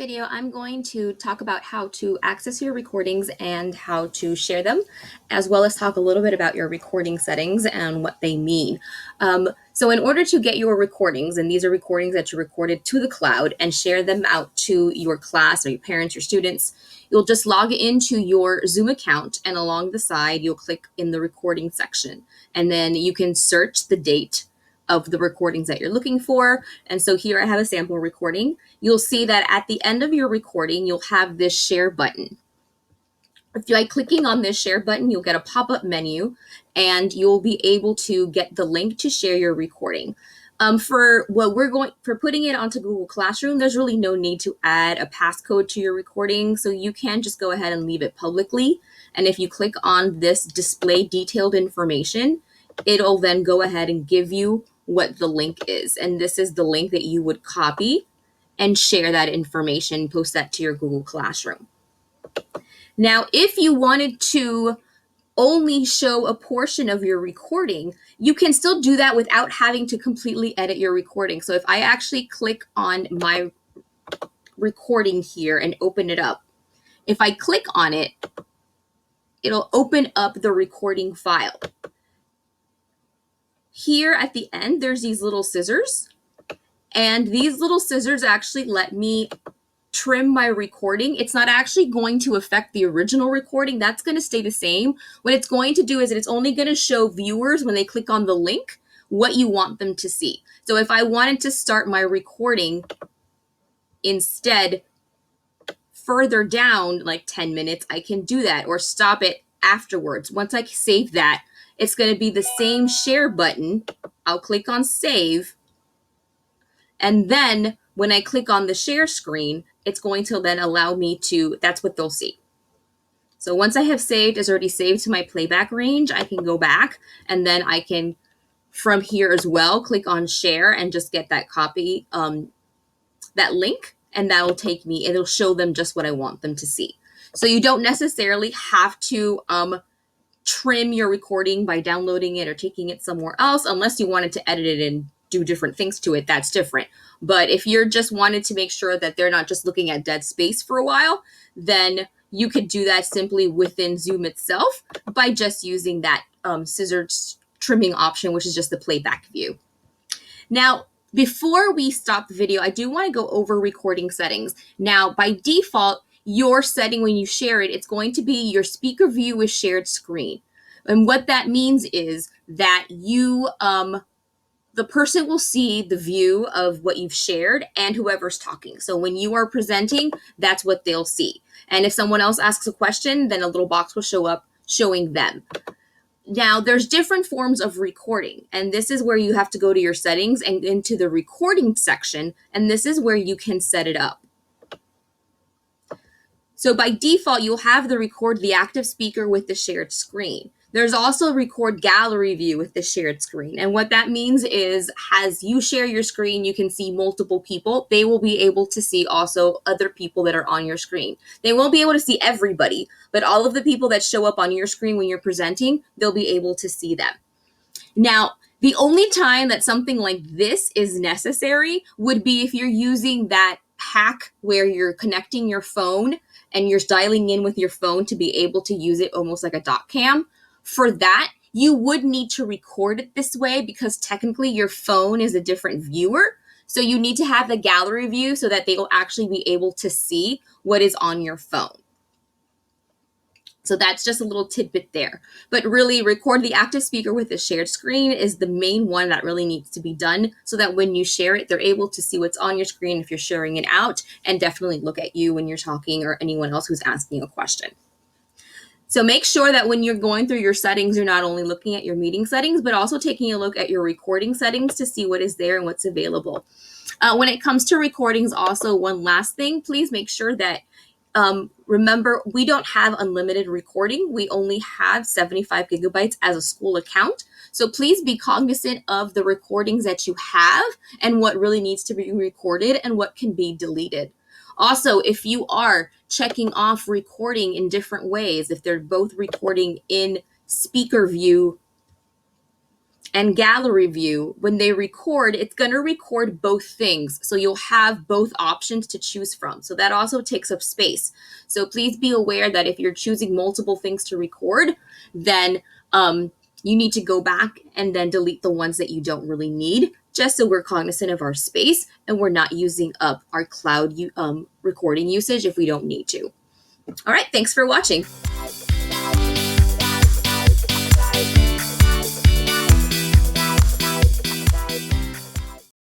video, I'm going to talk about how to access your recordings and how to share them, as well as talk a little bit about your recording settings and what they mean. So in order to get your recordings, and these are recordings that you recorded to the cloud, and share them out to your class or your parents, your students, you'll just log into your Zoom account, and along the side, you'll click in the recording section. And then you can search the date of the recordings that you're looking for. And so here I have a sample recording. You'll see that at the end of your recording, you'll have this share button. By clicking on this share button, you'll get a pop-up menu and you'll be able to get the link to share your recording. For putting it onto Google Classroom, there's really no need to add a passcode to your recording. So you can just go ahead and leave it publicly. And if you click on this display detailed information, it'll then go ahead and give you what the link is. And this is the link that you would copy and share that information, post that to your Google Classroom. Now, if you wanted to only show a portion of your recording, you can still do that without having to completely edit your recording. So if I actually click on my recording here and open it up, if I click on it, it'll open up the recording file. Here at the end, there's these little scissors, and these little scissors actually let me trim my recording. It's not actually going to affect the original recording. That's going to stay the same. What it's going to do is that it's only going to show viewers when they click on the link what you want them to see. So if I wanted to start my recording instead further down, like 10 minutes, I can do that, or stop it afterwards. Once I save that, it's going to be the same share button. I'll click on save. And then when I click on the share screen, it's going to then allow me to, that's what they'll see. So once I have saved, it's already saved to my playback range, I can go back, and then I can, from here as well, click on share and just get that copy, that link, and that'll take me, it'll show them just what I want them to see. So you don't necessarily have to trim your recording by downloading it or taking it somewhere else, unless you wanted to edit it and do different things to it. That's different. But if you're just wanted to make sure that they're not just looking at dead space for a while, then you could do that simply within Zoom itself by just using that scissors trimming option, which is just the playback view. Now, before we stop the video, I do want to go over recording settings. Now, by default, your setting when you share it, it's going to be your speaker view with shared screen. And what that means is that you, the person will see the view of what you've shared and whoever's talking. So when you are presenting, that's what they'll see. And if someone else asks a question, then a little box will show up showing them. Now, there's different forms of recording, and this is where you have to go to your settings and into the recording section, and this is where you can set it up. So by default, you'll have the active speaker with the shared screen. There's also record gallery view with the shared screen. And what that means is, as you share your screen, you can see multiple people. They will be able to see also other people that are on your screen. They won't be able to see everybody, but all of the people that show up on your screen when you're presenting, they'll be able to see them. Now, the only time that something like this is necessary would be if you're using that hack where you're connecting your phone and you're dialing in with your phone to be able to use it almost like a dot cam. For that, you would need to record it this way because technically your phone is a different viewer. So you need to have the gallery view so that they will actually be able to see what is on your phone. So that's just a little tidbit there. But really, record the active speaker with the shared screen is the main one that really needs to be done so that when you share it, they're able to see what's on your screen if you're sharing it out, and definitely look at you when you're talking or anyone else who's asking a question. So make sure that when you're going through your settings, you're not only looking at your meeting settings, but also taking a look at your recording settings to see what is there and what's available. When it comes to recordings, also one last thing, please make sure that remember, we don't have unlimited recording. We only have 75 gigabytes as a school account. So please be cognizant of the recordings that you have and what really needs to be recorded and what can be deleted. Also, if you are checking off recording in different ways, if they're both recording in speaker view and gallery view, when they record, it's going to record both things. So you'll have both options to choose from. So that also takes up space. So please be aware that if you're choosing multiple things to record, then you need to go back and then delete the ones that you don't really need, just so we're cognizant of our space and we're not using up our cloud recording usage if we don't need to. All right, thanks for watching.